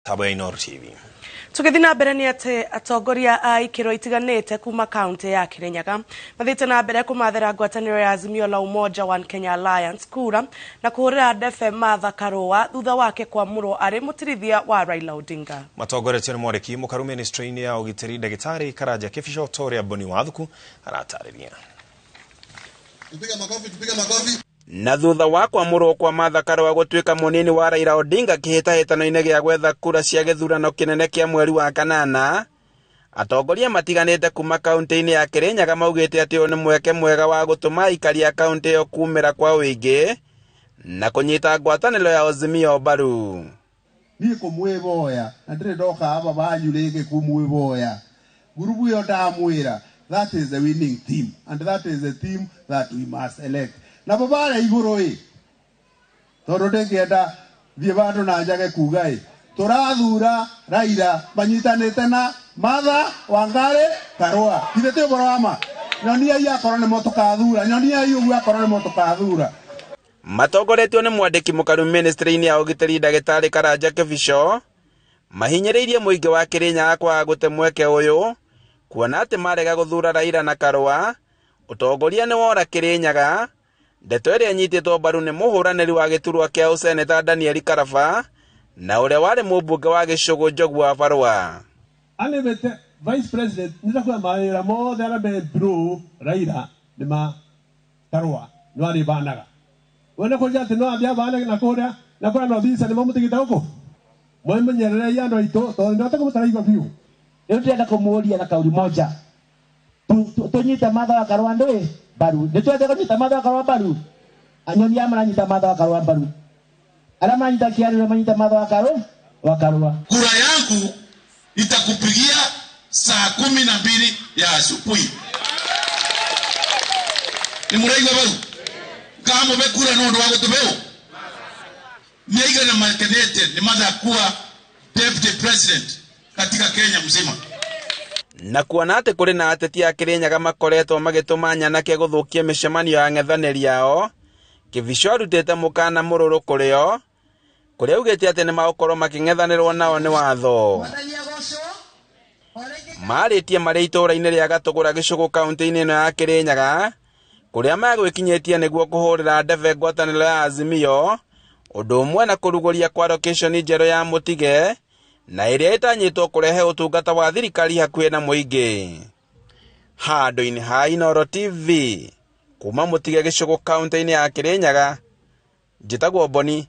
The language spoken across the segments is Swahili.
Tabo ya Inooro TV. Tukithina mbere ni ati atongoria a ikiro itiganite kuma kaunti ya Kirinyaga mathite na mbere kumathera ngwataniro ya Azimio la Umoja One Kenya Alliance kura na kuhurira ndefe Martha Karua thutha wake kwamurwo ari mutirithia wa Raila Odinga. Matongoretio ni mwariki mukaru ministry-ini ya ugitiri Ndagitari Karanja Kifisho Toria Boni Wathuku aratariria. Tupiga makofi. Na thutha wa kwamurwo kwa Martha Karua gutwika munini wa Raila Odinga kihitahitano-ini gia gwetha kura cia githurano kinene kia mweri wa kanana, atongoria matiganite kuma kaunti-ini ya Kirinyaga maugite ati ni mweke mwega wa gutuma aikari a kaunti iyo kumira kwa wingi na kunyita ngwataniro ya Azimio mbaru. Ni kumwiboya na ndire ndoka aba banyu ringi kumwiboya gurubu yo ndamwira that is the winning team and that is the team that we must elect. Na babara iguru toro ndengenda thie bandu na njage kuga turathura Raila manyitanite na Martha Wangari Karua ithete borama nyonia ya korone motokathura nyonia yu ya korone motokathura. Matongoretio ni mwandiki mukaru ministry-ini ya ugitiri Ndagitari Karanja Kifisho mahinyiriirie muingi wa Kirinyaga kwa gute mweke uyu kuona ati marega guthura Raila na Karua utongoria ni wora Kirinyaga. Ndeto iria nyititwo mbaru ni muhuraniri wa giturwa kia useneta Daniel Karafa na uria wari mubunge wa Gicugu Njogu wa Barua. Alibete vice president nitakuwa maira mothe arabe bro Raila ni ma Karua no ari banaga wona ko jate no abia banaga na kora na kora no bisa ni mamutigita huko mwembe nyerere ya ndo ito to ndo takumutara iko biu leo tuenda kumuoria na kauli moja tunyita Martha Karua ndoe baru nitwende kunyita Martha Karua baru anyonia maranyita Martha Karua baru alama nyita kiari na manyita Martha Karua. Kura yangu itakupigia saa 12 ya asubuhi. Ni muraiwa baru kama bekura no ndo wago tubeo niaiga na makenete ni Martha kuwa deputy president katika Kenya mzima. Na kuona ati kuri na ateti a Kirinyaga makoretwo magituma nyanake guthukia mishemanio ya ng'ethaniri yao, Kifisho arutite mukana mururu kurio kuria ugite ati ni magukorwo making'ethanirwo nao ni watho. Maritie mari itura-ini ria Gatugura Gicugu kaunti-ini ino ya Kirinyaga kuria magwikinyitie niguo kuhurira ndebe ngwataniro ya Azimio undu umwe na kuruguria kwa location njero ya mutige na iria itanyitwo kurehe utungata wa thirikari hakuhi na muingi. Handu-ini ha Inooro TV kuma mutige Gicugu kaunti-ini ya Kirinyaga, njitagwo Boni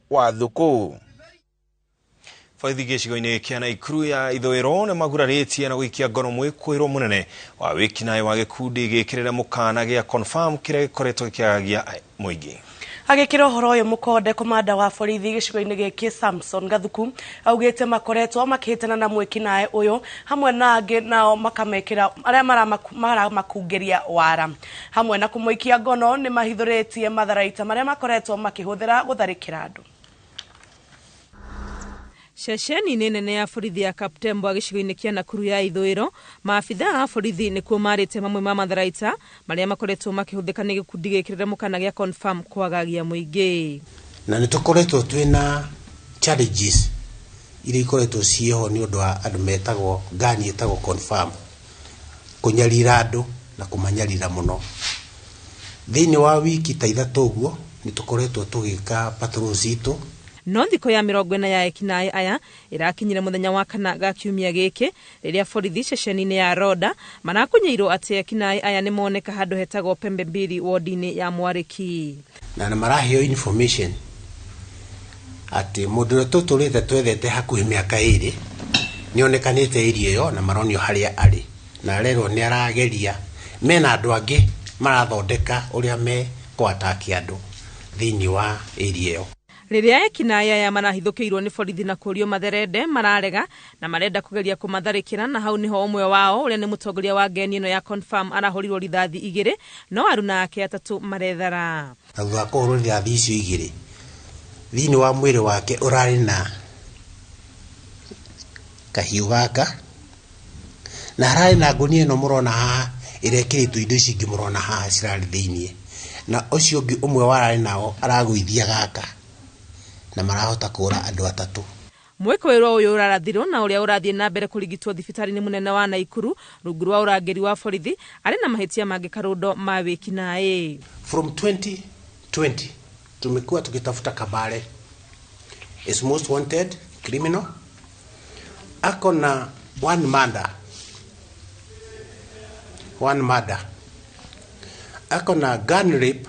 Wathuku. Borithi gĩcigo-inĩ kĩa Naikuru ya ithũĩro nĩ magurarĩtie na gũikia ngono mwĩkũĩrwo mũnene wa wĩkinaĩ wa gĩkundi gĩkĩrĩre mũkana gĩa confirm kĩrĩa gĩkoretwo gĩkĩagagia mũingĩ. Agikira uhoro uyu mukonde komanda wa borithi gicigo-ini giki Samson Gathuku augite makoretwo makihitana na mwikinae uyu hamwe na angi nao makamekira aria maramakungeria wara hamwe na kumuikia ngono ni mahithuritie matharaita maria makoretwo makihuthira gutharikira andu. Shesheni nene ya borithi ya Kaptembo wa gicigo-ini kia Nakuru ya ithũĩro maabitha a borithi ni kuo marite mamwe ma matharaita maria makoretwo makihuthika ni gikundi gikirire mukana gia confirm kwagagia muingi. Na nitukoretwo twina challenges iria ikoretwo cieho ni undu wa andu metagwo ngani etagwo confirm kunyarira andu na kumanyarira muno. Thiini wa wiki ta ithatu uguo nitukoretwo tugika patrols itu. No thiko ya 40 ya ekinaĩ aya irakinyire muthenya wa kana ga kiumia giki riria borithi ceceni-ini ya Roda marakunyeirwo ati ekinaĩ aya ni moneka handu hetagwo Pembe Mbili ward-ini ya Mwariki. Na maraheo information ati mundu tuturite twethete hakuhi miaka 2 ni onekanite area yo na maronio haria ari na rero ni arageria mena andu angi marathondeka uria me kwataki andu thiini wa area yo. Riria ekinaĩ aya marahithũkĩirwo ni borithi na kũrio matherende mararega na marenda kugeria kumatharĩkĩra na hau niho umwe wao uria ni mutongoria wa ngeni ino ya confirm arahurirwo rithathi 2 no aruna ake 3 marethara. Thutha kuhurwo rithathi icio 2 thiini wa mwiri wake urari na kahiu gaka na harari na ngunia ino murona haha irekiritwo indo ici ingi murona haha cirari thiini na ucio ungi umwe warari nao aragũithia gaka na marahota kũra andu 3. mwikoiro uyu urarathirwo na uria urathie na mbere kurigitwo thibitari-ini munene wa Naikuru rungu rwa urangiri wa borithi ari na mahitia mangi karundo ma wiki nae. From 2020 tumekuwa tukitafuta Kabale is most wanted criminal, ako na one murder, ako na gun rape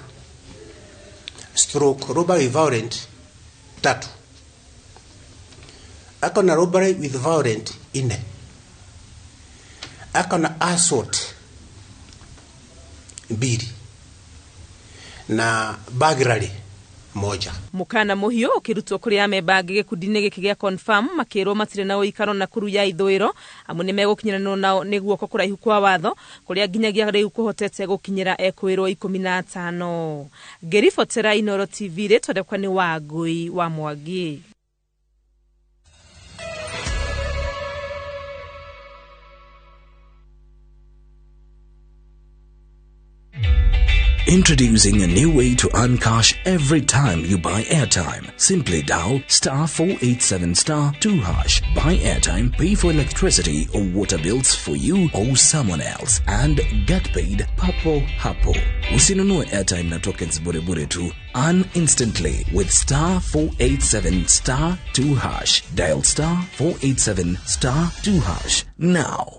stroke robbery violent 3, ako na robbery with violent 4, ako na assault 2 na burglary 1. Mukana muhio ukirutwo kuri amemba angi gikundini giki gia confirm makirwo matire na uikaro Nakuru ya ithwiro amu ni megukinyanano nao niguo ko kuraihu kwa watho kuria nginyagia riu kuhotete gukinyira ekwirwo 15. Gerifotera Inooro TV retondekwa ni Wangui wa Mwangi. Introducing a new way to earn cash every time you buy airtime. Simply dial *487*2#. Buy airtime, pay for electricity or water bills for you or someone else, and get paid papo hapo. Usinunue airtime na tokens bure bure tu. Earn instantly with *487*2#. Dial *487*2# now.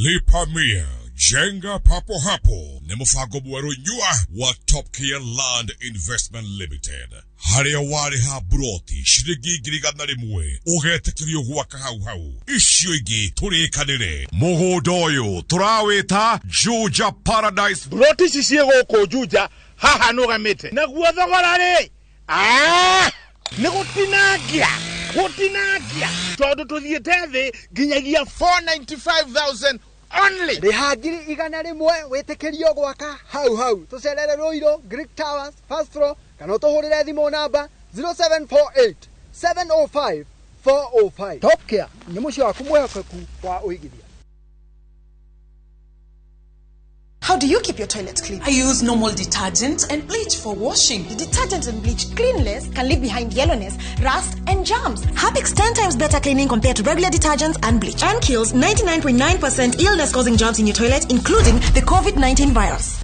Lipa Mia, Jenga Papo Hapo, ni mfago buwaro nyua wa Top Care Land Investment Limited. Haria wari ha broti, shirigi giriganari mwe, ugete kirio huwaka hau. Ishio igi, turi kanire. Moho doyo, turaweta, Juja Paradise. Broti sisiye goko Juja, haha noga mete. Naguwa thogorare. Nigutinagia. Todo tuthiete thi ginyagia 495,000 only. Rihagiri igana rimwe witikirio gwaka hau tucerere Ruiru Greek Towers first floor kana tuhurire thimo namba 0748 705 405. Top Care nyamucio waku mwehokeku wa uigithia. How do you keep your toilets clean? I use normal detergent and bleach for washing. The detergent and bleach cleanless can leave behind yellowness, rust, and germs. Harpic's 10 times better cleaning compared to regular detergents and bleach, and kills 99.9% illness-causing germs in your toilet, including the COVID-19 virus.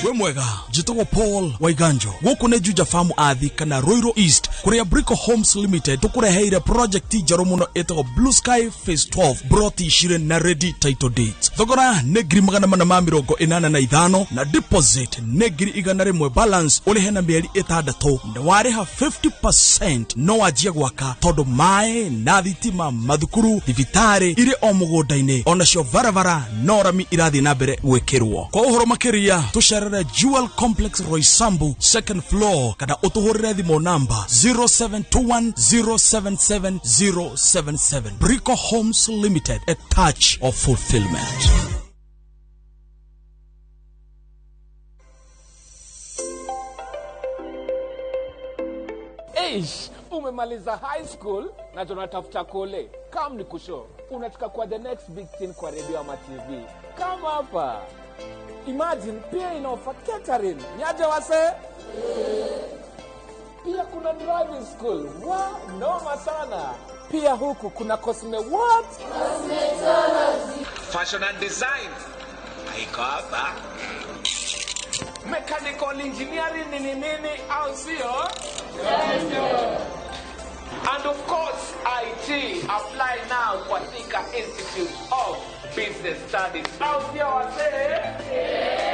We mwega, jitogo Paul Waiganjo. Guku ne Juja Farm athi kana Ruiru East. Kuria Brico Homes Limited tukureheire project jaro muno etago Blue Sky Phase 12 broti shire na ready title date. Thogora negiri 885 na deposit negiri 100 balance uli hena mieri 6 na wareha 50% no wajia gwaka todo mae na thitima mathukuru thibitari ire o mugondaine ona cio varavara no rami irathi na mbere gwikirwo. Kwa uhoro makiria tushare Jewel Complex Roysambu second floor kada utuhorere thimo namba 0721077077. Brico Homes Limited, a touch of fulfillment. Umemaliza high school na tunatafuta kole. Come ni kusho. Unataka kwa the next big thing kwa radio ama TV. Come hapa. Imagine pia inaofa catering. Nyaje wase? Pia kuna driving school. Noma sana. Pia huku kuna cosme what? Cosmetology. Fashion and design. Haiko hapa. Mechanical engineering nini au sio? And of course, IT. Apply now for Thika Institute of Business Studies. Out here, I say.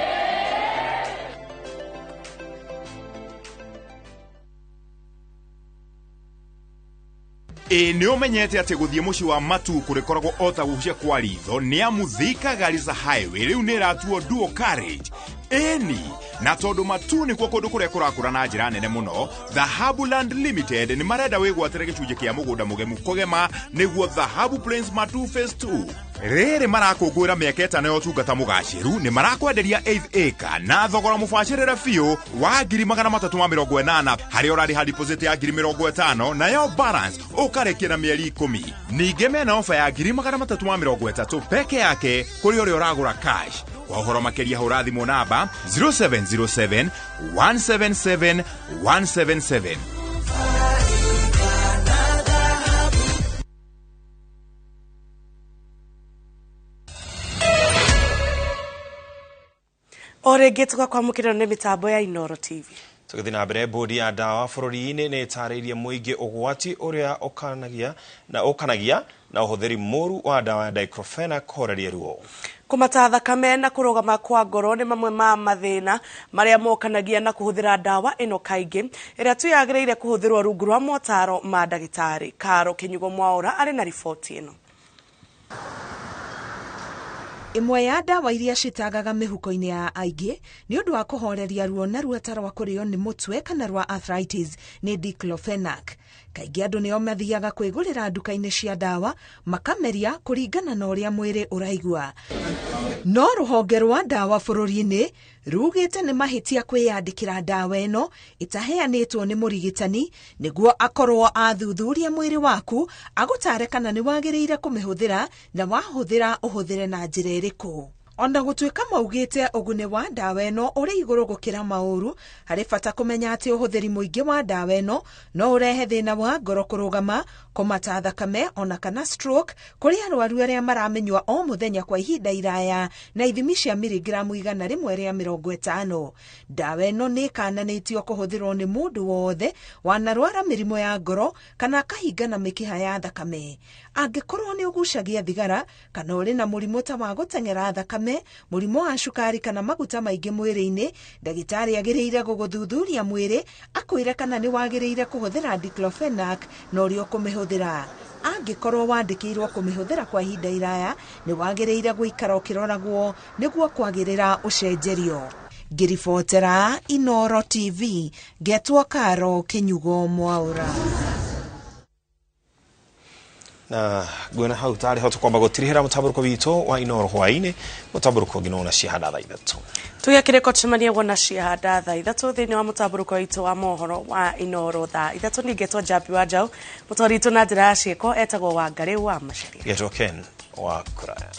Ni umenyete ati guthie muci wa matu kurikoragwo ota gucia kwa ritho ni amuthika Garissa Highway riu ni ratuo dual carriage. Eni na tondu matu ni kwa kundu kuria kurakura na njira nene muno, Dhahabu Land Limited ni marenda wigwatire gicunje kia mugunda mugemu kugema niguo Dhahabu Plains Matu Phase 2. rĩrĩ marakũngũĩra mĩaka 5 ya ũtungata mũgacĩru nĩ marakwenderia 8th acre na thogora mũbacĩrĩre biũ wa 380,000 harĩa ũrarĩha deposit ya 50,000 nayo balance ũkarekia na mĩeri 10. Ningĩ mena ofa ya 330,000 peke yake kũrĩ ũrĩa ũragũra cash. Kwa ũhoro makĩria hũra thimũ namba 0707 177 177. Orege tukakwamukira nĩ mitambo ya Inooro TV. Tugithi na mbere bodi ya dawa bũrũri-inĩ nĩ ĩtarĩirie mũingĩ ũgwati ũrĩa ũkanagia na ũhũthĩri mũru wa dawa ya diclofenac kũhoreria ruo. Kũmata thakame na kũrũgama kwa ngoro nĩ mamwe ma mathĩna marĩa mokanagia na kũhũthĩra dawa ĩno kaingĩ ĩrĩa tu yagĩrĩire kũhũthĩrwo rungu rwa motaro ma ndagĩtarĩ. Karo Kinyugo Mwaũra arĩ na riboti ĩno. Imwe ya dawa iria citagaga mĩhuko-inĩ ya aingĩ nĩ ũndũ wa kũhoreria ruo na ruota rwa kũrĩo nĩ mũtwe kana rwa arthritis nĩ diclofenac. Kaingĩ andũ nĩo mathiaga kwĩgũrĩra nduka-inĩ cia dawa makameria kũringana na ũrĩa mwĩrĩ ũraigua. No rũhonge rwa dawa bũrũri-inĩ rugĩte nĩ mahĩtia kwĩyandĩkĩra dawa ĩno ĩtaheanĩtwo nĩ mũrigitani nĩguo akorwo athuthuria mwĩrĩ waku agũtare kana nĩ wagĩrĩire kũmĩhũthĩra na wahũthĩra ũhũthĩre na njĩra ĩrĩkũ. Ona gũtuĩka maugĩte ũguni wa dawa ĩno ũrĩ igũrũ gũkĩra maũru, harĩ bata kũmenya atĩ ũhũthĩri mũingĩ wa dawa ĩno no ũrehe thĩna wa ngoro kũrũgama, kũmata thakame ona kana stroke kũrĩ arwaru arĩa maramenywa o mũthenya kwa ihinda iraya na ithimi cia miligramu 150. Dawa ĩno nĩ kananĩtio kũhũthĩrwo nĩ mũndũ wothe wanarwara mĩrimũ ya ngoro kana akahinga na mĩkiha ya thakame. Angĩkorwo nĩ ũgucagia thigara kana ũrĩ na mũrimũ ta wa gũteng'era thakame, mũrimũ wa cukari kana maguta maingĩ mwĩrĩ-inĩ, ndagĩtarĩ agĩrĩire gũgũthuthuria mwĩrĩ akwĩre kana nĩ wagĩrĩire kũhũthĩra diclofenac na ũrĩa ũkũmĩhũthĩra. Angĩkorwo wandĩkĩirwo kũmĩhũthĩra kwa ihinda iraya, nĩ wagĩrĩire gũikara ũkĩroragwo nĩguo kwagĩrĩra ũcenjerio. Ngĩribotera Inooro TV, ngetwo Karo Kinyugo Mwaũra. Na gwena hau tari hoto kwamba gũtirihĩra mũtamburuko witũ wa Inooro Hwaini, mũtamburuko ngino na ciahada thaa 3. Tugĩakĩrĩko tũcemanie na ciahada thaa 3 thĩinĩ wa mũtamburuko witũ wa mohoro wa Inooro thaa 3. Nĩngetwo Jambi wa Njau, mũtwari witũ na njĩra ya ciĩko etagwo Wangari wa Macharia. Getwo Ken wa Kuraya.